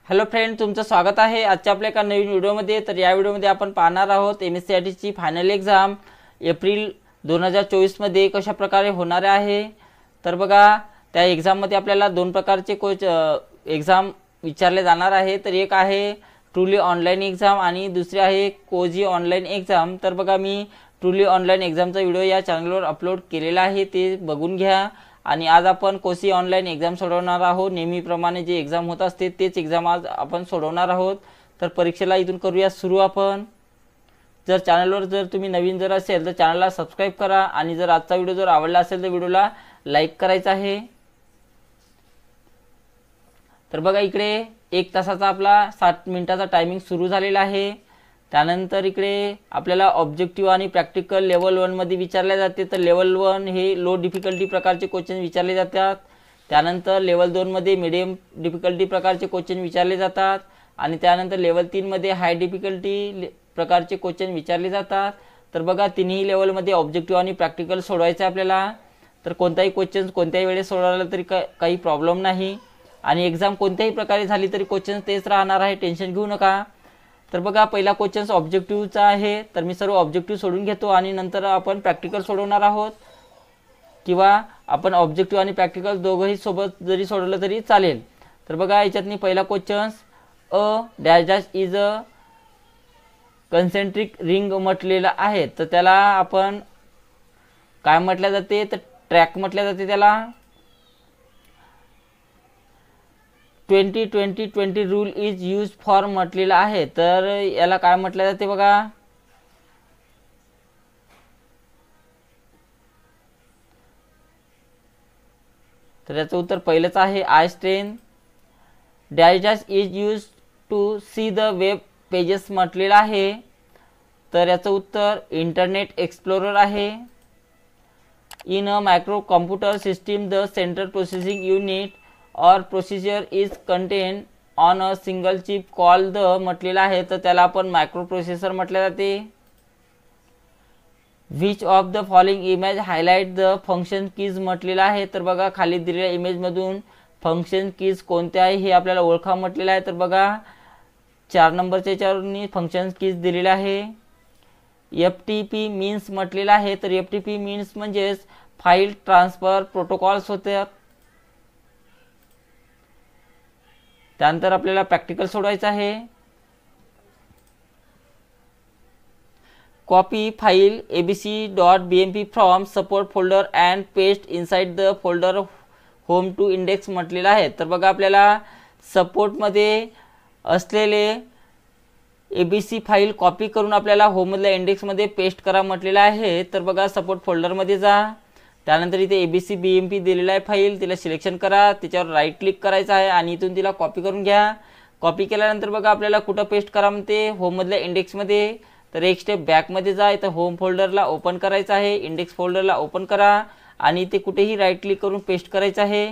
Hello friend, तुमचं स्वागत आहे आजच्या आपल्या एका नवीन व्हिडिओमध्ये। तर या व्हिडिओमध्ये आपण पाहणार आहोत MSCITची फायनल एक्झाम एप्रिल 2024 मध्ये कशा प्रकारे होणार आहे। तर बघा, त्या एक्झाममध्ये आपल्याला दोन प्रकारचे एक्झाम विचारले जाणार आहे। तर एक आहे ट्रूली ऑनलाइन एक्झाम आणि दुसरी आहे कोजी ऑनलाइन एक्झाम। तर बघा, मी ट्रूली ऑनलाइन एक्झामचा व्हिडिओ या चॅनलवर अपलोड केलेला आहे, ते बघून घ्या। आणि आज आपण कोसी ऑनलाइन एक्झाम सोडवणार आहोत। नेहमीप्रमाणे जे एक्झाम होत असते तेच एक्झाम आज आपण सोडवणार आहोत। तर परीक्षेला इथून करूया सुरू आपण। जर चॅनलवर तुम्ही नवीन असेल तर चॅनलला सबस्क्राइब करा आणि जर आजचा व्हिडिओ आवडला असेल तर व्हिडिओला लाईक करायचा आहे। तर बघा, इकडे 1 तासाचा आपला 60 मिनिटाचा टायमिंग सुरू झालेला आहे। त्यानंतर इकडे आपल्याला ऑब्जेक्टिव्ह आणि प्रॅक्टिकल लेवल 1 मध्ये विचारले जाते। तर लेवल 1 हे लो डिफिकल्टी प्रकारचे क्वेश्चन विचारले जातात। त्यानंतर लेवल 2 मध्ये मीडियम डिफिकल्टी प्रकारचे क्वेश्चन विचारले जातात आणि त्यानंतर लेवल 3 मध्ये हाय डिफिकल्टी प्रकारचे क्वेश्चन विचारले जातात। तर बघा, तिन्ही लेवल मध्ये ऑब्जेक्टिव्ह आणि प्रॅक्टिकल सोडवायचे आपल्याला। तर कोणताही क्वेश्चन कोणत्याही वेळेस सोडवला तरी काही प्रॉब्लेम नाही आणि एक्झाम कोणत्याही प्रकारे झाली तरी क्वेश्चन तेच राहणार आहे, टेन्शन घेऊ नका। तर बघा, पहिला क्वेश्चन ऑब्जेक्टिव्हचा आहे। तर मी सर्व ऑब्जेक्टिव्ह सोडून घेतो आणि नंतर आपण प्रॅक्टिकल सोडवणार आहोत, किंवा आपण ऑब्जेक्टिव्ह आणि प्रॅक्टिकल दोघंही सोबत जरी सोडवलं तरी चालेल। तर बघा, याच्यातनी पहिला question a dash dash is a concentric ring म्हटलेलं आहे। तर त्याला आपण काय म्हटलं जाते? तर ट्रॅक म्हटलं जाते त्याला। 20-20-20 रूल इज यूज फॉर म्हटलेलं आहे। तर याला काय म्हटलं जाते बघा? तर याचं उत्तर पहिलंच आहे, eye strain. Dash dash is used to see the web pages म्हटलेलं आहे। तर याचं उत्तर इंटरनेट एक्सप्लोरर आहे। In a microcomputer system the central processing unit और procedure is contain on a single chip call the म्हटलेलं आहे। तर त्याला आपण मायक्रो प्रोसेसर म्हटले जाते। Which of the following image highlight the function keys म्हटलेलं आहे। तर बघा, खाली दिलेल्या इमेजमधून फंक्शन कीज कोणत्या आहे हे आपल्याला ओळखा म्हटलेलं आहे। तर बघा, 4 नंबरच्या याच्यावरून फंक्शन कीज दिलेले आहे। FTP मीन्स म्हटलेलं आहे। तर FTP मीन्स म्हणजेच फाईल ट्रान्सफर प्रोटोकॉल्स होते। त्यानंतर आपल्याला प्रॅक्टिकल सोडवायचं आहे। Copy file abc.bmp from support folder and paste inside the folder home to index म्हटलेलं आहे। तर बघा, आपल्याला सपोर्टमध्ये असलेले ABC फाईल कॉपी करून आपल्याला होममधल्या इंडेक्समध्ये पेस्ट करा म्हटलेलं आहे। तर बघा, सपोर्ट फोल्डरमध्ये जा। त्यानंतर इथे abc.bmp दिलेला आहे फाईल, तिला सिलेक्शन करा, त्याच्यावर राईट क्लिक करायचं आहे आणि इथून तिला कॉपी करून घ्या। कॉपी केल्यानंतर बघा, आपल्याला कुठं पेस्ट करा म्हणते? होममधल्या इंडेक्समध्ये। तर एक स्टेप बॅकमध्ये जा, इथं होम फोल्डरला ओपन करायचं आहे, इंडेक्स फोल्डरला ओपन करा आणि इथे कुठेही राईट क्लिक करून पेस्ट करायचं आहे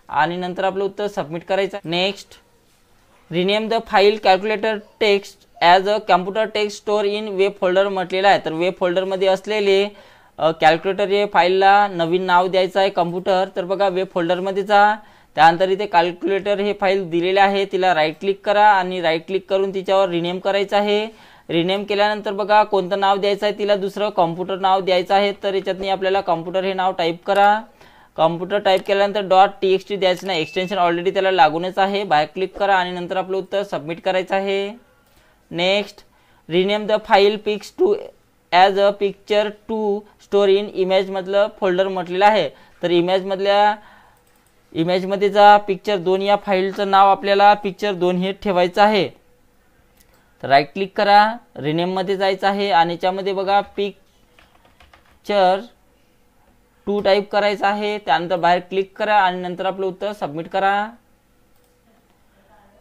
आणि नंतर आपलं उत्तर सबमिट करायचं। Next, rename the file calculator text as a computer text store in web folder म्हटलेलं आहे। तर वेब फोल्डरमध्ये असलेले कॅल्क्युलेटर हे फाईलला नवीन नाव द्यायचं आहे, कम्प्युटर। तर बघा, वेब फोल्डरमध्ये जा, त्यानंतर इथे कॅल्क्युलेटर हे फाईल दिलेले आहे, तिला राईट क्लिक करा आणि राईट क्लिक करून तिच्यावर रिनेम करायचं आहे। रिनेम केल्यानंतर बघा, कोणतं नाव द्यायचं आहे तिला? दुसरं कॉम्प्युटर नाव द्यायचं आहे। तर याच्यातनी आपल्याला कॉम्प्युटर हे नाव टाईप करा। कॉम्प्युटर टाईप केल्यानंतर .txt द्यायचं नाही, एक्सटेन्शन ऑलरेडी त्याला लागूनच आहे, बाहेर क्लिक करा आणि नंतर आपलं उत्तर सबमिट करायचं आहे। Next, rename the file pix to as a picture to store in image मधलं फोल्डर म्हटलेलं आहे। तर इमेजमध्ये जा, पिक्चर 2 या फाईलचं नाव आपल्याला पिक्चर 2 हे ठेवायचं आहे। तर राईट क्लिक करा, रिनेममध्ये जायचं आहे आणि याच्यामध्ये बघा, पिक्चर 2 टाईप करायचं आहे। त्यानंतर बाहेर क्लिक करा आणि नंतर आपलं उत्तर सबमिट करा।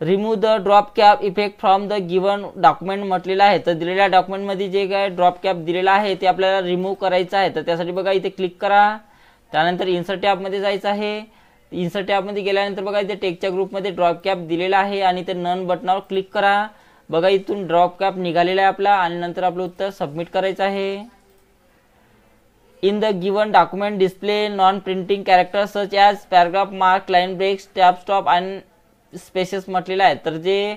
Remove the drop cap effect from the given document म्हटलेलं आहे। तर दिलेल्या डॉक्युमेंटमध्ये जे काय ड्रॉप कॅप दिलेला आहे ते आपल्याला रिमूव्ह करायचं आहे। तर त्यासाठी बघा, इथे क्लिक करा, त्यानंतर इन्सर्ट टॅबमध्ये जायचं आहे। इन्सर्ट टॅबमध्ये गेल्यानंतर बघा, इथे टेक्स्टच्या ग्रुपमध्ये ड्रॉप कॅप दिलेला आहे आणि ते नन बटनावर क्लिक करा। बघा, इथून ड्रॉप कॅप निघालेला आहे आपला आणि नंतर आपलं उत्तर सबमिट करायचं आहे। In the given document display non printing characters such as paragraph mark, line breaks, tab stop and spaces म्हटलेलं आहे, तर जे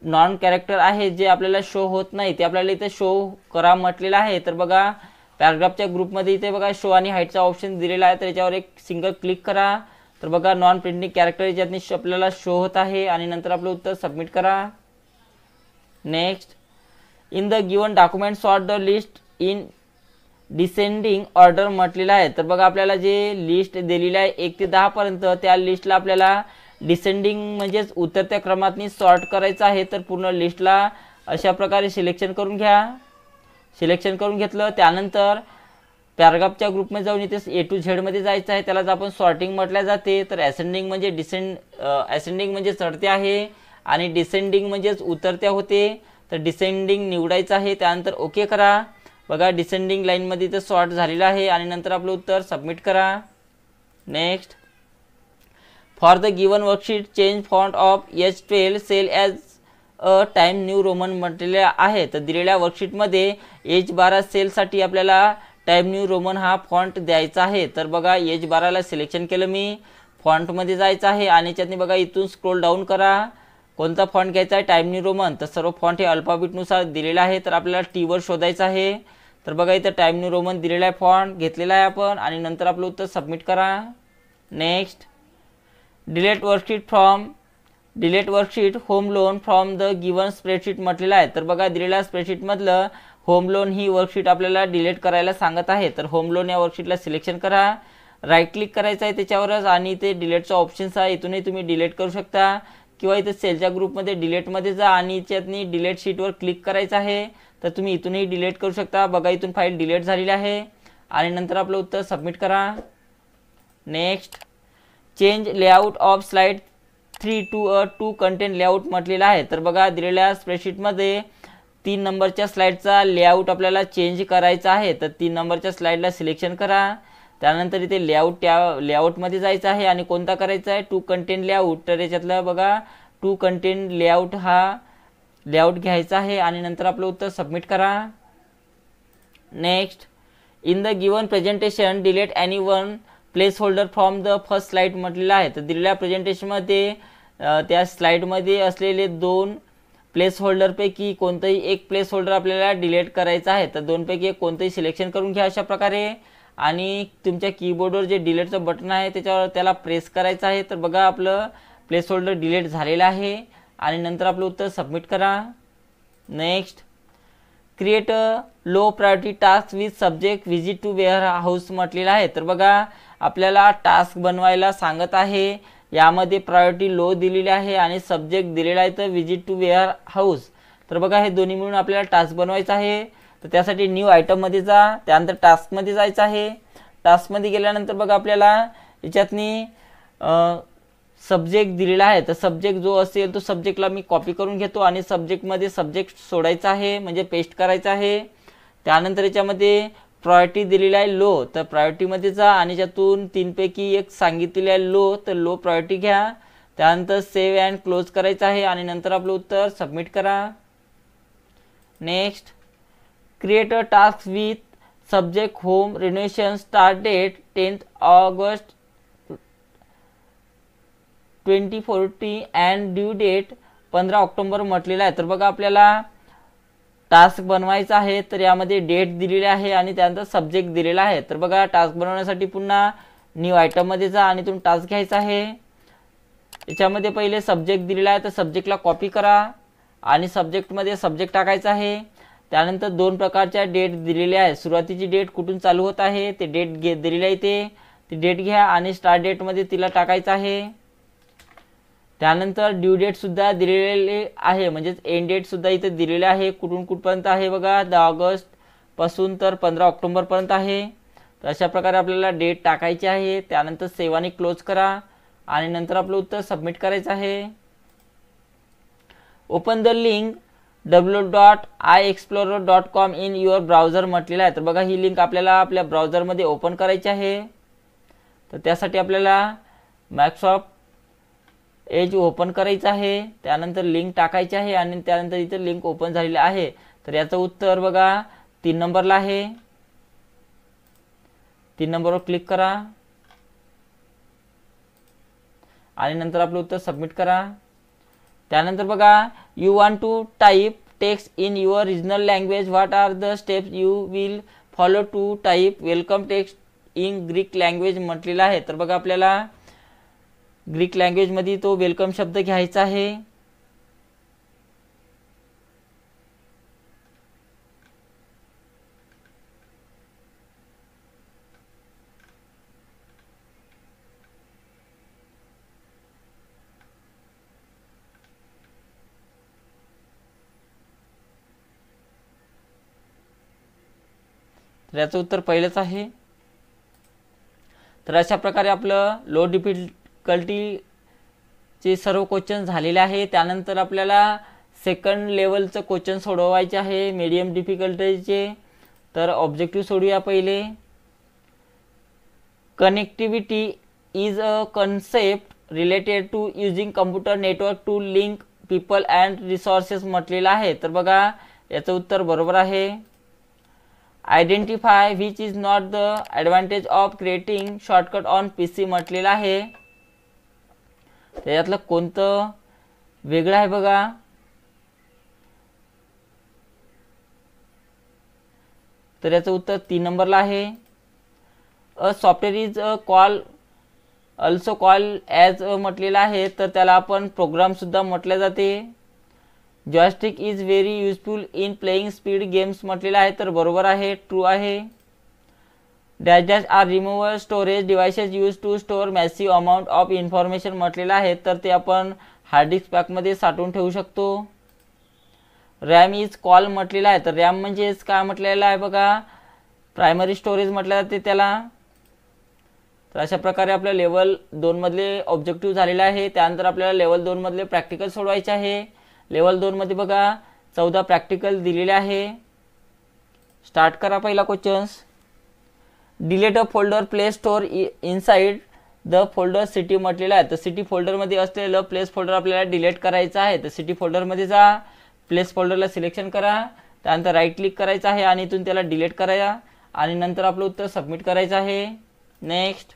नॉन कॅरेक्टर आहे जे आपल्याला शो होत नाही ते आपल्याला इथे शो करा म्हटलेलं आहे. तर बघा पॅराग्राफच्या ग्रुपमध्ये इथे बघा शो आणि हाईटचा ऑप्शन दिलेला आहे, तर याच्यावर एक सिंगल क्लिक करा. तर बघा नॉन प्रिंटिंग कॅरेक्टर याच्यातनी आपल्याला शो होत आहे आणि नंतर आपलं उत्तर सबमिट करा. Next, in the given document sort the list in descending order म्हटलेलं आहे. तर बघा आपल्याला जे लिस्ट दिलेली आहे 1 ते 10 पर्यंत, त्या लिस्टला आपल्याला डिसेंडिंग म्हणजेच उतरत्या क्रमातनी सॉर्ट करायचं आहे. तर पूर्ण लिस्टला अशा प्रकारे सिलेक्शन करून घ्या. सिलेक्शन करून घेतलं त्यानंतर पॅराग्राफच्या ग्रुपमध्ये जाऊन इथे A to Z मध्ये जायचं आहे, त्यालाच आपण सॉर्टिंग म्हटल्या जाते. तर असेंडिंग म्हणजे असेंडिंग म्हणजे चढते आहे आणि डिसेंडिंग म्हणजेच उतरत्या होते. तर डिसेंडिंग निवडायचं आहे, त्यानंतर ओके करा. बघा डिसेंडिंग लाईनमध्ये इथं सॉर्ट झालेलं आहे आणि नंतर आपलं उत्तर सबमिट करा. Next, for the given worksheet change font of H12 cell as a time new Roman म्हटलेले आहे. तर दिलेल्या वर्कशीटमध्ये H12 सेलसाठी आपल्याला टाइम न्यू रोमन हा फॉन्ट द्यायचा आहे. तर बघा H12ला सिलेक्शन केलं मी, फॉन्टमध्ये जायचं आहे आणि याच्यातनी बघा इथून स्क्रोल डाऊन करा. कोणता फॉन्ट घ्यायचा आहे? Time new Roman. तर सर्व फॉन्ट हे अल्फाबेटनुसार दिलेला आहे, तर आपल्याला टीवर शोधायचं आहे. तर बघा इथं टाइम न्यू रोमन दिलेला आहे, फॉन्ट घेतलेला आहे आपण आणि नंतर आपलं उत्तर सबमिट करा. Next, delete worksheet home loan from the given spreadsheet म्हटलेलं आहे. तर बघा दिलेल्या स्प्रेडशीटमधलं होम लोन ही वर्कशीट आपल्याला डिलीट करायला सांगत आहे. तर होम लोन या वर्कशीटला सिलेक्शन करा, राईट क्लिक करायचं आहे त्याच्यावरच आणि ते डिलीटचा ऑप्शन्स आहे, इथूनही तुम्ही डिलीट करू शकता किंवा इथे सेलच्या ग्रुपमध्ये डिलीटमध्ये जा आणि याच्यातनी डिलीट शीटवर क्लिक करायचं आहे. तर तुम्ही इथूनही डिलीट करू शकता. बघा इथून फाईल डिलीट झालेली आहे आणि नंतर आपलं उत्तर सबमिट करा. Next, change layout of slide 3 to a 2 content layout म्हटलेलं आहे. तर बघा दिलेल्या स्प्रेडशीटमध्ये 3 नंबरच्या स्लाइडचा लेआउट आपल्याला चेंज करायचा आहे. तर 3 नंबरच्या स्लाइडला सिलेक्शन करा, त्यानंतर इथे लेआउटमध्ये जायचं आहे आणि कोणता करायचा आहे? 2 कंटेंट लेआउट. तर याच्यातलं बघा 2 कंटेंट लेआउट हा लेआउट घ्यायचा आहे आणि नंतर आपलं उत्तर सबमिट करा. Next, in the given presentation delete any one place holder from the first slide म्हटलेलं आहे. तर दिलेल्या प्रेझेंटेशनमध्ये त्या स्लाइडमध्ये असलेले 2 प्लेस होल्डरपैकी कोणतंही एक प्लेस होल्डर आपल्याला डिलीट करायचं आहे. तर 2 पैकी एक कोणतंही सिलेक्शन करून घ्या अशा प्रकारे आणि तुमच्या कीबोर्डवर जे डिलीटचं बटन आहे त्याला प्रेस करायचं आहे. तर बघा आपलं प्लेस होल्डर डिलीट झालेलं आहे आणि नंतर आपलं उत्तर सबमिट करा. Next, create a low priority task with subject visit to warehouse म्हटलेलं आहे. तर बघा आपल्याला टास्क बनवायला सांगत आहे, यामध्ये प्रायोरिटी लो दिलेली आहे आणि सब्जेक्ट दिलेला आहे तर व्हिजिट टू वेअर हाऊस. तर बघा हे दोन्ही मिळून आपल्याला टास्क बनवायचा आहे. तर त्यासाठी न्यू आयटममध्ये जा, त्यानंतर टास्कमध्ये जायचं आहे. टास्कमध्ये गेल्यानंतर बघा आपल्याला याच्यातनी सब्जेक्ट दिलेला आहे. तर सब्जेक्ट जो असेल तो सब्जेक्टला मी कॉपी करून घेतो आणि सब्जेक्टमध्ये सब्जेक्ट सोडायचा आहे म्हणजे पेस्ट करायचा आहे. त्यानंतर याच्यामध्ये प्रायोरिटी दिलेली आहे लो, तर प्रायोरिटीमध्ये जा आणि त्यातून 3 पैकी एक सांगितलेली आहे लो, तर लो प्रायोरिटी घ्या. त्यानंतर सेव्ह अँड क्लोज करायचं आहे आणि नंतर आपलं उत्तर सबमिट करा. Next, create a task with subject home renovation start date 10th August 2040 and due date 15 October म्हटलेलं आहे. तर बघा आपल्याला टास्क बनवायचा आहे, तर यामध्ये डेट दिलेली आहे आणि त्यानंतर सब्जेक्ट दिलेला आहे. तर बघा टास्क बनवण्यासाठी पुन्हा न्यू आयटममध्ये जा आणि तुम्ही टास्क घ्यायचा आहे. याच्यामध्ये पहिले सब्जेक्ट दिलेला आहे तर सब्जेक्टला कॉपी करा आणि सब्जेक्टमध्ये सब्जेक्ट टाकायचा आहे. त्यानंतर 2 प्रकारच्या डेट दिलेल्या आहेत. सुरुवातीची डेट कुठून चालू होत आहे ते डेट दिलेली आहे, ती डेट घ्या आणि स्टार्ट डेटमध्ये तिला टाकायचं आहे. त्यानंतर ड्यू डेट सुद्धा दिलेले आहे म्हणजेच एंड डेट सुद्धा इथे दिलेले आहे. कुठून कुठपर्यंत आहे बघा 10 ऑगस्ट पासून तर 15 ऑक्टोबर पर्यंत आहे. तर अशा प्रकारे आपल्याला डेट टाकायची आहे. त्यानंतर सेव्ह आणि क्लोज करा आणि नंतर आपलं उत्तर सबमिट करायचं आहे. Open the link www.iexplorer.com in your browser म्हटलेलं आहे. तर बघा ही लिंक आपल्याला आपल्या ब्राउझरमध्ये ओपन करायची आहे. तर त्यासाठी आपल्याला मायक्रोसॉफ्ट एज ओपन करायचं आहे. त्यानंतर लिंक टाकायची आहे आणि त्यानंतर इथे लिंक ओपन झालेली आहे. तर याचं उत्तर बघा 3 नंबरला आहे. 3 नंबरवर क्लिक करा आणि नंतर आपलं उत्तर सबमिट करा. त्यानंतर बघा you want to type text in your regional language, what are the steps you will follow to type welcome text in Greek language म्हटलेलं आहे. तर बघा आपल्याला ग्रीक लँग्वेजमध्ये तो वेलकम शब्द घ्यायचा आहे. तर याचं उत्तर पहिलंच आहे. तर अशा प्रकारे आपलं लो डिफिकल्टीचे सर्व क्वेश्चन झालेले आहे. त्यानंतर आपल्याला सेकंड लेवलचं क्वेश्चन सोडवायचे आहे मीडियम डिफिकल्टीचे. तर ऑब्जेक्टिव्ह सोडूया पहिले. Connectivity is a concept related to using computer network to link people and resources म्हटलेलं आहे. तर बघा याचं उत्तर बरोबर आहे. Identify which is not the advantage of creating shortcut on PC म्हटलेलं आहे. त्याच्यातलं कोणतं वेगळं आहे बघा. तर याचं उत्तर 3 नंबरला आहे. A software is a call also call as म्हटलेलं आहे. तर त्याला आपण प्रोग्राम सुद्धा म्हटले जाते. Joystick is very useful in playing speed games म्हटलेलं आहे. तर बरोबर आहे, ट्रू आहे. Dash dash are remover storage devices used to store massive amount of information म्हटलेलं आहे. तर ते आपण हार्ड डिस्क पॅकमध्ये साठवून ठेवू शकतो. रॅम इज कॉल म्हटलेलं आहे. तर रॅम म्हणजेच काय म्हटलेलं आहे बघा, प्रायमरी स्टोरेज म्हटलं जाते त्याला. तर अशा प्रकारे आपल्या लेवल 2 मधले ऑब्जेक्टिव्ह झालेला आहे. त्यानंतर आपल्याला लेवल 2 मधले प्रॅक्टिकल सोडवायचे आहे. लेवल 2 मध्ये बघा 14 प्रॅक्टिकल दिलेले आहे. स्टार्ट करा पहिला questions. Delete a folder play store inside the folder city म्हटलेलं आहे. तर सिटी फोल्डरमध्ये असलेलं प्लेस फोल्डर आपल्याला डिलीट करायचं आहे. तर सिटी फोल्डरमध्ये जा, प्लेस फोल्डरला सिलेक्शन करा, त्यानंतर राईट क्लिक करायचं आहे आणि इथून त्याला डिलीट करा आणि नंतर आपलं उत्तर सबमिट करायचं आहे. Next.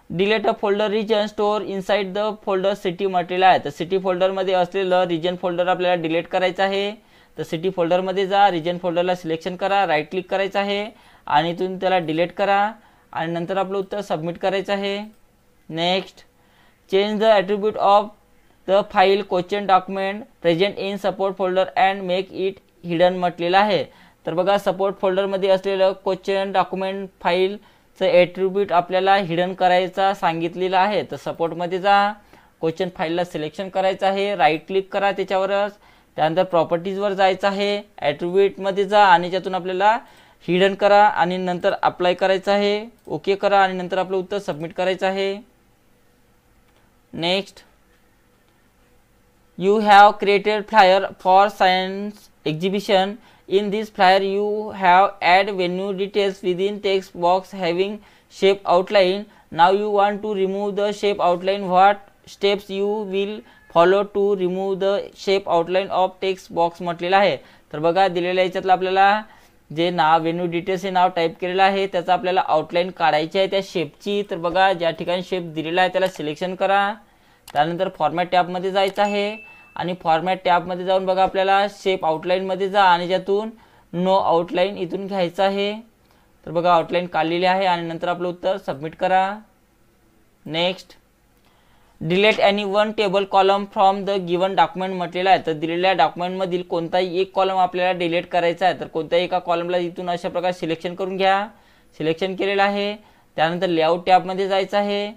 Delete a folder region store inside the folder city म्हटलेलं आहे. तर सिटी फोल्डरमध्ये असलेलं रिजन फोल्डर आपल्याला डिलीट करायचं आहे. तर सिटी फोल्डरमध्ये जा, रिजन फोल्डरला सिलेक्शन करा, राईट क्लिक करायचं आहे आणि इथून त्याला डिलीट करा आणि नंतर आपलं उत्तर सबमिट करायचं आहे. Next. Change the attribute of the file question document present in support folder and make it hidden म्हटलेलं आहे. तर बघा सपोर्ट फोल्डरमध्ये असलेलं क्वेश्चन डॉक्युमेंट फाईलचं ॲट्रिब्यूट आपल्याला हिडन करायचा सांगितलेलं आहे. तर सपोर्टमध्ये जा, क्वेश्चन फाईलला सिलेक्शन करायचं आहे, राईट क्लिक करा त्याच्यावरच, त्यानंतर प्रॉपर्टीजवर जायचं आहे, ॲट्रिब्यूटमध्ये जा आणि त्यातून आपल्याला हिडन करा आणि नंतर अप्लाय करायचं आहे, ओके करा आणि नंतर आपलं उत्तर सबमिट करायचं आहे. Next. You have created flyer for science exhibition. In this flyer you have add venue details within text box having shape outline. Now you want to remove the shape outline. What steps you will follow to remove the shape outline of text box म्हटलेलं आहे. तर बघा दिलेल्या याच्यातलं आपल्याला जे नाव venue details हे नाव type केलेलं आहे त्याचा आपल्याला आउटलाईन काढायची आहे त्या शेपची. तर बघा ज्या ठिकाणी शेप दिलेला आहे त्याला सिलेक्शन करा, त्यानंतर फॉर्मॅट टॅबमध्ये जायचं आहे आणि फॉर्मॅट टॅबमध्ये जाऊन बघा आपल्याला शेप आउटलाईनमध्ये जा आणि ज्यातून नो आउटलाईन इथून घ्यायचं आहे. तर बघा आउटलाईन काढलेली आहे आणि नंतर आपलं उत्तर सबमिट करा. Next. Delete any one table column from the given document म्हटलेलं आहे. तर दिलेल्या डॉक्युमेंटमधील कोणताही एक कॉलम आपल्याला डिलीट करायचा आहे. तर कोणत्याही एका कॉलमला इथून अशा प्रकारे सिलेक्शन करून घ्या. सिलेक्शन केलेलं आहे. त्यानंतर लेआउट टॅबमध्ये जायचं आहे,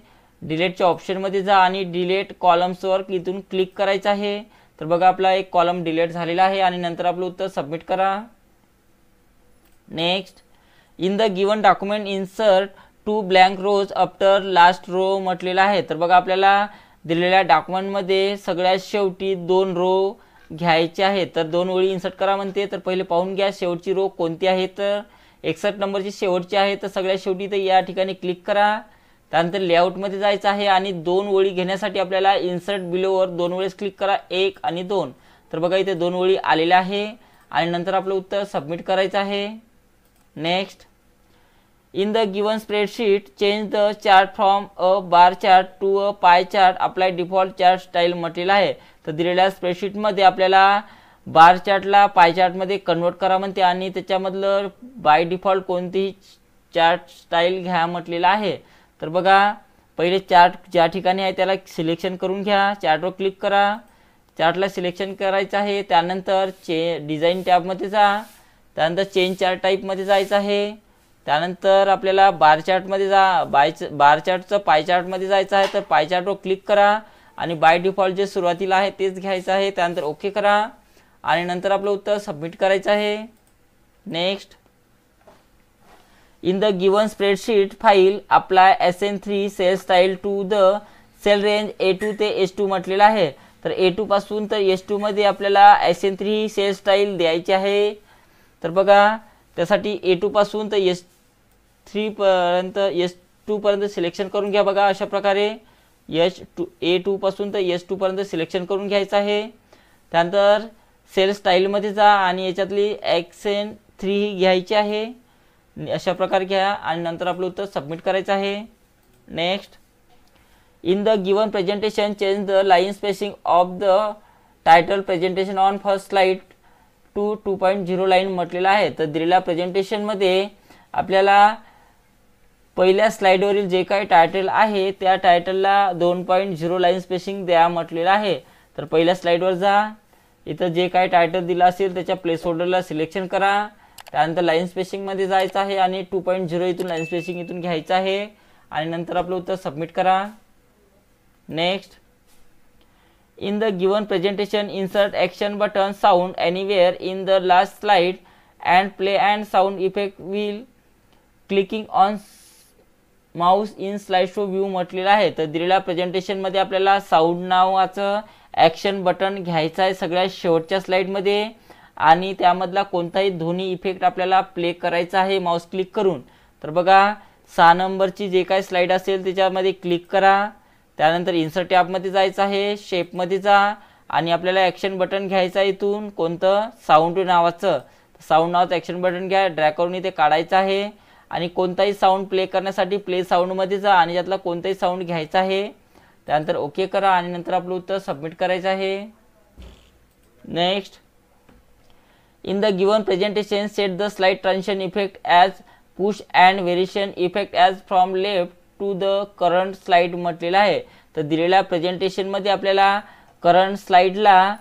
डिलीटच्या ऑप्शनमध्ये जा आणि डिलीट कॉलम्सवर इथून क्लिक करायचं आहे. तर बघा आपला एक कॉलम डिलीट झालेला आहे आणि नंतर आपलं उत्तर सबमिट करा. Next. In the given document insert 2 blank rows after last row म्हटलेलं आहे. तर बघा आपल्याला दिलेल्या डॉक्युमेंटमध्ये सगळ्यात शेवटी 2 रो घ्यायचे आहेत. तर 2 ओळी इन्सर्ट करा म्हणते. तर पहिले पाहून घ्या शेवटची रो कोणती आहे. तर 61 नंबरची शेवटची आहे. तर सगळ्यात शेवटी तर या ठिकाणी क्लिक करा. त्यानंतर लेआउटमध्ये जायचं आहे आणि 2 ओळी घेण्यासाठी आपल्याला इन्सर्ट बिलोवर 2 वेळेस क्लिक करा, 1 आणि 2. तर बघा इथे 2 ओळी आलेल्या आहे आणि नंतर आपलं उत्तर सबमिट करायचं आहे. Next. In the given spreadsheet change the chart from a bar chart to a pie chart apply default chart style म्हटलेलं आहे. तर दिलेल्या स्प्रेडशीटमध्ये आपल्याला बार चार्टला पाय चार्टमध्ये कन्वर्ट करा म्हणते आणि त्याच्यामधलं बाय डिफॉल्ट कोणतीही चार्ट स्टाईल घ्या म्हटलेलं आहे. तर बघा पहिले चार्ट ज्या ठिकाणी आहे त्याला सिलेक्शन करून घ्या, चार्टवर क्लिक करा, चार्टला सिलेक्शन करायचं आहे. त्यानंतर डिझाईन टॅबमध्ये जा, त्यानंतर चेंज चार्ट टाईपमध्ये जायचं आहे. त्यानंतर आपल्याला बार चार्टमध्ये बार चार्टचं पाय चार्टमध्ये जायचं आहे. तर पाय चार्टवर क्लिक करा आणि बाय डिफॉल्ट जे सुरुवातीला आहे तेच घ्यायचं आहे. त्यानंतर ओके करा आणि नंतर आपलं उत्तर सबमिट करायचं आहे. Next, in the given spreadsheet file apply SN3 cell style to the cell range A2 ते S2 म्हटलेलं आहे. तर A2 पासून तर S2 मध्ये आपल्याला SN3 सेल स्टाईल द्यायची आहे. तर बघा त्यासाठी A2 पासून तर S3 पर्यंत S2 पर्यंत सिलेक्शन करून घ्या. बघा अशा प्रकारे A2 पासून तर S2 पर्यंत सिलेक्शन करून घ्यायचं आहे. त्यानंतर सेल स्टाईलमध्ये जा आणि याच्यातली SN3 घ्यायची आहे. अशा प्रकारे घ्या आणि नंतर आपलं उत्तर सबमिट करायचं आहे. Next, in the given presentation change the line spacing of the title presentation on first slide to 2.0 line म्हटलेलं आहे. तर दिलेल्या प्रेझेंटेशनमध्ये आपल्याला पहिल्या स्लाइडवरील जे काही टायटल आहे त्या टायटलला 2.0 लाईन स्पेसिंग द्या म्हटलेलं आहे. तर पहिल्या स्लाइडवर जा, इथं जे काही टायटल दिलं असेल त्याच्या प्लेस होल्डरला सिलेक्शन करा. त्यानंतर लाईन स्पेसिंगमध्ये जायचं आहे आणि 2.0 इथून लाईन स्पेसिंग इथून घ्यायचं आहे आणि नंतर आपलं उत्तर सबमिट करा. Next, in the given presentation insert action button sound anywhere in the last slide and play and sound effect will clicking on Mouse in slide show view म्हटलेलं आहे. तर दिलेल्या प्रेझेंटेशनमध्ये आपल्याला साऊंड नावाचं ॲक्शन बटन घ्यायचं आहे सगळ्यात शेवटच्या स्लाइडमध्ये आणि त्यामधला कोणताही ध्वनी इफेक्ट आपल्याला प्ले करायचा आहे माऊस क्लिक करून. तर बघा 6 नंबरची जे काही स्लाइड असेल त्याच्यामध्ये क्लिक करा. त्यानंतर इन्सर्ट टॅबमध्ये जायचं आहे, शेपमध्ये जा आणि आपल्याला ॲक्शन बटन घ्यायचं आहे. इथून कोणतं साऊंड नावाचं ॲक्शन बटन घ्या, ड्रॅग करून इथे काढायचं आहे आणि कोणताही साऊंड प्ले करण्यासाठी प्ले साऊंडमध्ये जा आणि यातला कोणताही साऊंड घ्यायचा आहे. त्यानंतर ओके करा आणि नंतर आपलं उत्तर सबमिट करायचं आहे. Next, in the given presentation set the slide transition effect as push and variation effect as from left to the current slide म्हटलेलं आहे. तर दिलेल्या प्रेझेंटेशनमध्ये आपल्याला करंट स्लाइडला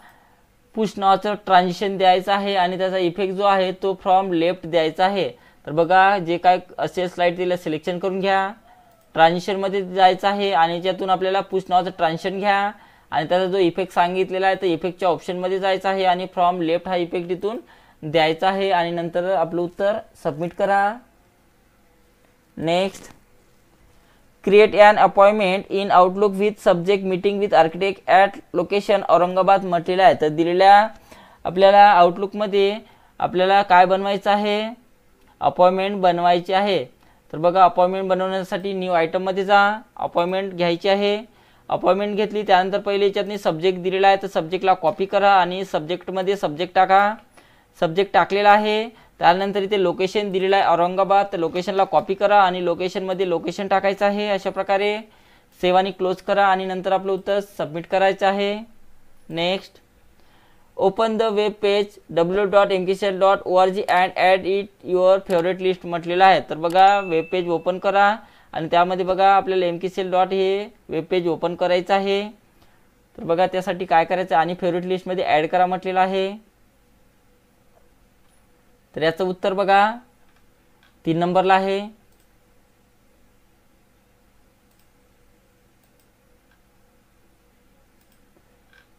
पुश नावाचं ट्रान्झिशन द्यायचं आहे आणि त्याचा इफेक्ट जो आहे तो फ्रॉम लेफ्ट द्यायचा आहे. तर बघा जे काय असेल स्लाइड तिला सिलेक्शन करून घ्या, ट्रान्झिशनमध्ये जायचं आहे आणि याच्यातून आपल्याला पुश नावाचं ट्रान्झिशन घ्या आणि त्याचा जो इफेक्ट सांगितलेला आहे तर इफेक्टच्या ऑप्शनमध्ये जायचं आहे आणि फ्रॉम लेफ्ट हा इफेक्ट इथून द्यायचा आहे आणि नंतर आपलं उत्तर सबमिट करा. Next, create an appointment in Outlook with subject meeting with architect at location Aurangabad म्हटलेलं आहे. तर दिलेल्या आपल्याला आउटलुकमध्ये आपल्याला काय बनवायचं आहे, अपॉइंटमेंट बनवायची आहे. तर बघा अपॉइंटमेंट बनवण्यासाठी न्यू आयटममध्ये जा, अपॉइंटमेंट घ्यायची आहे. अपॉइंटमेंट घेतली त्यानंतर पहिले याच्यातनी सब्जेक्ट दिलेला आहे तर सब्जेक्टला कॉपी करा आणि सब्जेक्टमध्ये सब्जेक्ट टाका. सब्जेक्ट टाकलेला आहे. त्यानंतर इथे लोकेशन दिलेलं आहे औरंगाबाद, तर लोकेशनला कॉपी करा आणि लोकेशनमध्ये लोकेशन टाकायचं आहे. अशा प्रकारे सेव्ह आणि क्लोज करा आणि नंतर आपलं उत्तर सबमिट करायचं आहे. Next, open the web page www.mkcell.org and add it your favourite list म्हटलेलं आहे. तर बघा वेब पेज ओपन करा आणि त्यामध्ये बघा आपल्याला mkcell हे वेब पेज ओपन करायचं आहे. तर बघा त्यासाठी काय करायचं आणि फेवरेट लिस्टमध्ये ॲड करा म्हटलेलं आहे. तर याचं उत्तर बघा 3 नंबरला आहे.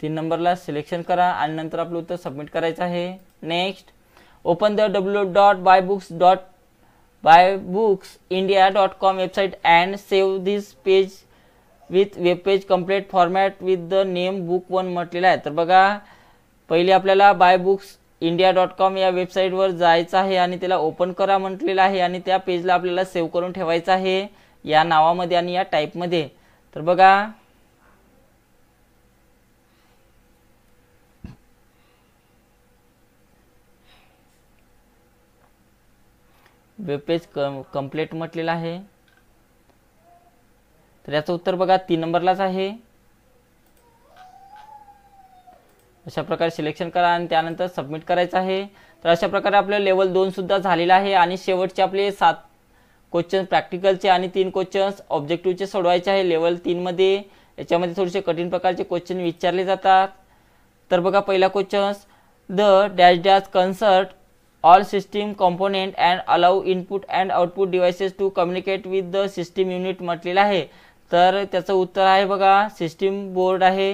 तीन नंबरला सिलेक्शन करा आणि नंतर आपलं उत्तर सबमिट करायचं आहे. Next, open the www.buybooksindia.com website and save this page with web page complete format with the name book 1 म्हटलेलं आहे. तर बघा पहिले आपल्याला buybooksindia.com या वेबसाईटवर जायचं आहे आणि त्याला ओपन करा म्हटलेलं आहे आणि त्या पेजला आपल्याला सेव्ह करून ठेवायचं आहे या नावामध्ये आणि या टाईपमध्ये. तर बघा वेब पेज कंप्लीट म्हटलेलं आहे। तर याचं उत्तर बघा 3 नंबरलाच आहे। अशा प्रकारे सिलेक्शन करा आणि त्यानंतर सबमिट करायचं आहे। तर अशा प्रकारे आपलं लेवल 2 सुद्धा झालेलं आहे आणि शेवटचे आपले 7 क्वेश्चन प्रॅक्टिकलचे आणि 3 क्वेश्चन्स ऑब्जेक्टिव्हचे सोडवायचे आहे। लेवल 3 मध्ये याच्यामध्ये थोडेसे कठीण प्रकारचे क्वेश्चन विचारले जातात। तर बघा पहिला question, the dash dash concert all system component and allow input and output devices to communicate with the system unit म्हटलेलं आहे। तर त्याचं उत्तर आहे बघा सिस्टीम बोर्ड आहे।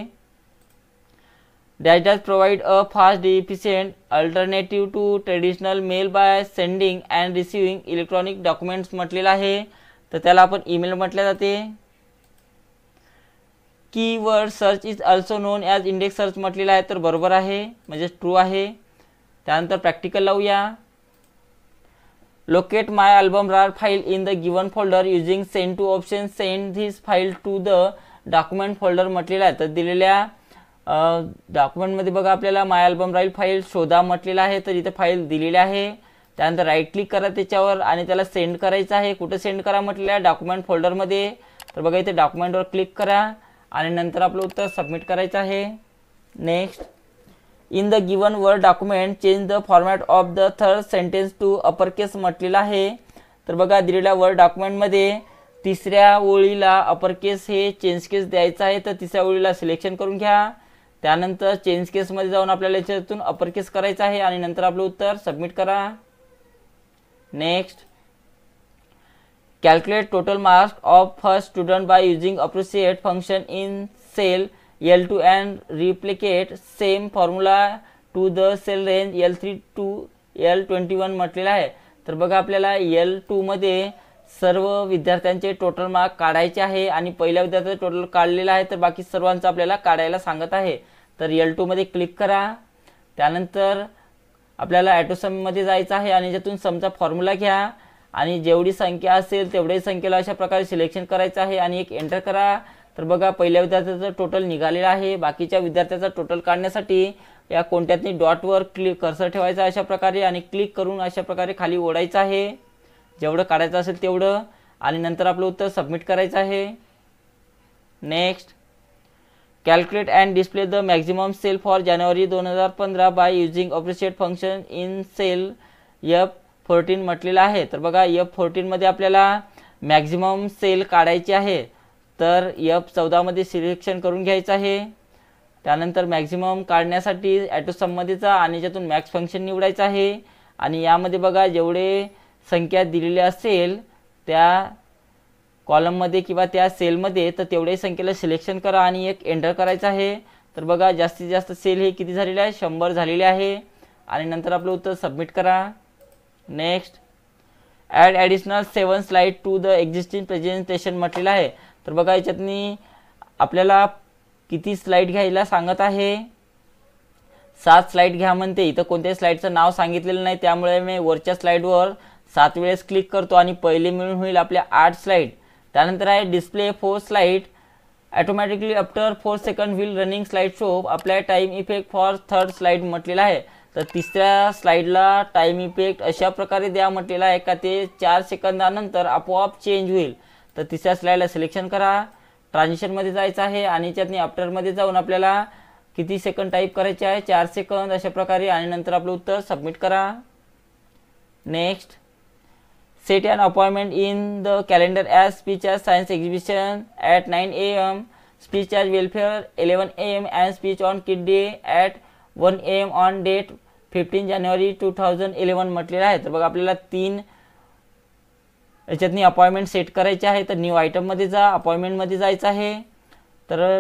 Dash dash provide a fast efficient alternative to traditional mail by sending and receiving electronic documents म्हटलेलं आहे। तर त्याला आपण ईमेल म्हटले जाते। Keyword search is also known as index search म्हटलेलं आहे। तर बरोबर आहे, म्हणजे ट्रू आहे। त्यानंतर प्रॅक्टिकल लावूया। Locate my album rar file in the given folder using send to option, send this file to the document folder म्हटलेलं आहे। तर दिलेल्या डॉक्युमेंटमध्ये बघा आपल्याला माय अल्बम राईल फाईल शोधा म्हटलेलं आहे। तर इथे फाईल दिलेली आहे। त्यानंतर राईट क्लिक करा त्याच्यावर आणि त्याला सेंड करायचं आहे। कुठे सेंड करा म्हटलेलं आहे, डॉक्युमेंट फोल्डरमध्ये। तर बघा इथे डॉक्युमेंटवर क्लिक करा आणि नंतर आपलं उत्तर सबमिट करायचं आहे। Next, in the given word document change the format of the third sentence to upper case म्हटलेलं आहे। तर बघा दिलेल्या वर्ड डॉक्युमेंटमध्ये तिसऱ्या ओळीला अपर केस हे चेंज केस द्यायचं आहे। तर तिसऱ्या ओळीला सिलेक्शन करून घ्या। त्यानंतर चेंज केसमध्ये जाऊन आपल्याला याच्यातून अपर केस करायचं आहे आणि नंतर आपलं उत्तर सबमिट करा। Next, calculate total marks of first student by using appropriate function in cell L2 and replicate same formula to the cell range L3 to L21 म्हटलेलं आहे। तर बघा आपल्याला L2 मध्ये सर्व विद्यार्थ्यांचे टोटल मार्क काढायचे आहे आणि पहिल्या विद्यार्थ्याचं टोटल काढलेलं आहे, तर बाकी सर्वांचं आपल्याला काढायला सांगत आहे। तर L2 मध्ये क्लिक करा। त्यानंतर आपल्याला ॲटोसम मध्ये जायचं आहे आणि याच्यातून समचा फॉर्म्युला घ्या आणि जेवढी संख्या असेल तेवढ्या संख्येला अशा प्रकारे सिलेक्शन करायचं आहे आणि एक एंटर करा। तर बघा पहिल्या विद्यार्थ्याचं टोटल निघालेलं आहे। बाकीच्या विद्यार्थ्याचा टोटल काढण्यासाठी या कोणत्यातनी डॉटवर क्लिक कर्सर ठेवायचा अशा प्रकारे आणि क्लिक करून अशा प्रकारे खाली ओढायचं आहे जेवढं काढायचं असेल तेवढं आणि नंतर आपलं उत्तर सबमिट करायचं आहे। Next, calculate and display the maximum cell for January 2015 by using appropriate function in cell F14 म्हटलेलं आहे। तर बघा F14 मध्ये आपल्याला मॅक्झिमम सेल काढायचे आहे। तर F14 मध्ये सिलेक्शन करून घ्यायचं आहे। त्यानंतर मॅक्झिमम काढण्यासाठी ॲटोसम मध्ये जा आणि याच्यातून मॅक्स फंक्शन निवडायचं आहे आणि यामध्ये बघा जेवढे संख्या दिलेली असेल त्या कॉलममध्ये किंवा त्या सेलमध्ये तर तेवढ्या संख्येला सिलेक्शन करा आणि एक एंटर करायचं आहे। तर बघा जास्तीत जास्त सेल हे किती झालेले आहे, 100 झालेले आहे आणि नंतर आपलं उत्तर सबमिट करा। Next, add additional 7 slide to the existing presentation म्हटलेलं आहे। तर बघा याच्यातनी आपल्याला किती स्लाइड घ्यायला सांगत आहे, 7 स्लाइड घ्या म्हणते। इथं कोणत्याही स्लाइडचं नाव सांगितलेलं नाही, त्यामुळे मी वरच्या स्लाइडवर 7 वेळेस क्लिक करतो आणि पहिले मिळून होईल आपल्या 8 स्लाइड। त्यानंतर आहे display 4 slide automatically after 4 second will running slide show apply time effect for third slide म्हटलेलं आहे। तर तिसऱ्या स्लाइडला टाइम इफेक्ट अशा प्रकारे द्या म्हटलेला आहे का ते 4 सेकंदानंतर आपोआप चेंज होईल। तर तिसऱ्या स्लाइडला सिलेक्शन करा, ट्रान्झिशनमध्ये जायचं आहे आणि त्यातनी आफ्टरमध्ये जाऊन आपल्याला किती सेकंड टाईप करायचे आहे, 4 सेकंद अशा प्रकारे आणि नंतर आपलं उत्तर सबमिट करा। Next, set an appointment in the calendar as speech as science exhibition at 9 AM, speech as welfare 11 AM and speech on kid day at 1 AM on date 15 January 2011 म्हटलेलं आहे। तर बघा आपल्याला 3 याच्यातनी अपॉइंटमेंट सेट करायचे आहे। तर new आयटममध्ये जा, अपॉइंटमेंटमध्ये जायचं आहे। तर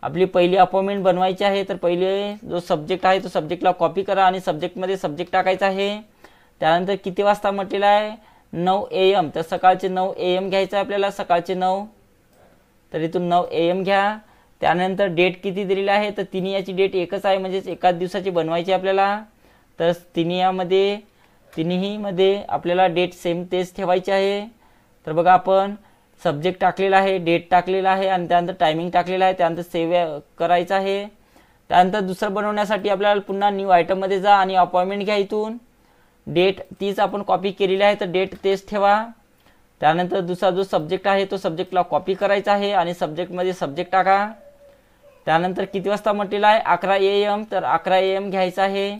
आपली पहिली अपॉइंटमेंट बनवायची आहे। तर पहिले जो सब्जेक्ट आहे तो सब्जेक्टला कॉपी करा आणि सब्जेक्टमध्ये सब्जेक्ट टाकायचा आहे। त्यानंतर किती वाजता म्हटलेलं आहे, 9 AM, तर सकाळचे 9 AM घ्यायचं आहे आपल्याला, सकाळचे 9। तर इथून 9 AM घ्या। त्यानंतर डेट किती दिलेली आहे, तर तिन्ही याची डेट एकच आहे, म्हणजेच एकाच दिवसाची बनवायची आपल्याला। तर तिन्हीमध्ये आपल्याला डेट सेम तेच ठेवायची आहे। तर बघा आपण सब्जेक्ट टाकलेला आहे, डेट टाकलेला आहे आणि त्यानंतर टायमिंग टाकलेला आहे, त्यानंतर सेव्ह करायचं आहे। त्यानंतर दुसरं बनवण्यासाठी आपल्याला पुन्हा न्यू आयटममध्ये जा आणि अपॉइंटमेंट घ्या इथून। डेट तीच आपण कॉपी केलेली आहे तर डेट तेच ठेवा. त्यानंतर दुसरा जो सब्जेक्ट आहे तो सब्जेक्टला कॉपी करायचा आहे आणि सब्जेक्टमध्ये सब्जेक्ट टाका. त्यानंतर किती वाजता म्हटलेलं आहे 11 AM तर 11 AM घ्यायचं आहे.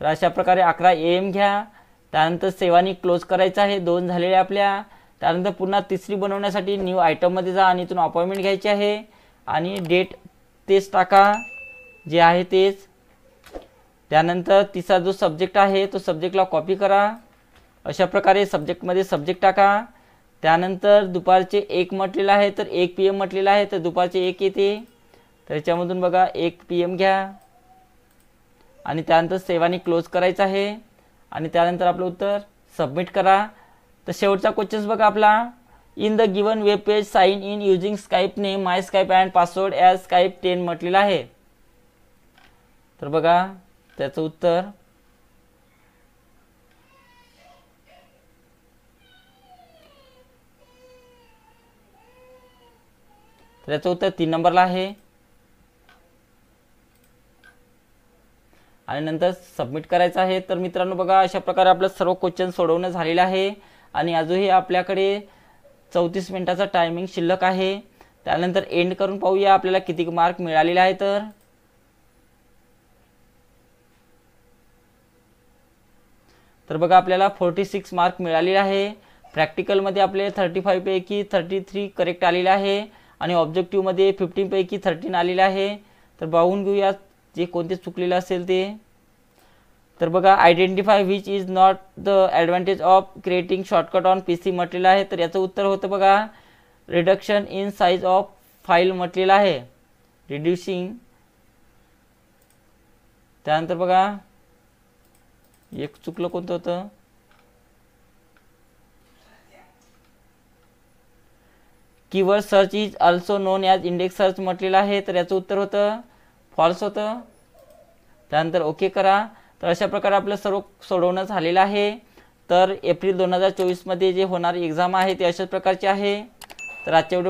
तर अशा प्रकारे 11 AM घ्या. त्यानंतर सेवानी क्लोज करायचं आहे. 2 झालेले आपल्या. त्यानंतर पुन्हा तिसरी बनवण्यासाठी न्यू आयटममध्ये जा आणि इथून अपॉइंटमेंट घ्यायची आहे आणि डेट तेच टाका जे आहे तेच. त्यानंतर तिसरा जो सब्जेक्ट आहे तो सब्जेक्टला कॉपी करा. अशा प्रकारे सब्जेक्टमध्ये सब्जेक्ट टाका. त्यानंतर दुपारचे 1 म्हटलेलं आहे तर 1 PM म्हटलेलं आहे तर दुपारचे 1 येते. तर याच्यामधून बघा 1 PM घ्या आणि त्यानंतर सेवानी क्लोज करायचं आहे आणि त्यानंतर आपलं उत्तर सबमिट करा. तर शेवटचा क्वेश्चन बघा आपला. In the given web page sign in using Skype name my Skype and password as Skype 10 म्हटलेलं आहे. तर बघा त्याचं उत्तर त्याचं उत्तर 3 नंबरला आहे आणि नंतर सबमिट करायचं आहे. तर मित्रांनो बघा अशा प्रकारे आपलं सर्व क्वेश्चन सोडवणं झालेलं आहे आणि अजूनही आपल्याकडे 34 मिनिटाचा टायमिंग शिल्लक आहे. त्यानंतर एंड करून पाहूया आपल्याला किती मार्क मिळालेले आहेत. तर बघा आपल्याला 46 मार्क मिळालेले आहे. प्रॅक्टिकलमध्ये आपले 35 पैकी 33 करेक्ट आलेले आहे आणि ऑब्जेक्टिव्हमध्ये 15 पैकी 13 आलेले आहे. तर पाहून घेऊया जे कोणते चुकलेले असेल ते. तर बघा identify which is not the advantage of creating shortcut on PC म्हटलेलं आहे. तर याचं उत्तर होतं बघा reduction in size of file म्हटलेलं आहे. रिड्युसिंग. त्यानंतर बघा एक चुकलं कोणतं होतं. Keyword search is also known as index search म्हटलेलं आहे. तर याचं उत्तर होतं फॉल्स होतं. त्यानंतर ओके करा. तर अशा प्रकारे आपलं सर्व सोडवणं झालेलं आहे. तर एप्रिल 2024 मध्ये जे होणारी एक्झाम आहे ते अशाच प्रकारची आहे. तर आजच्या व्हिडिओ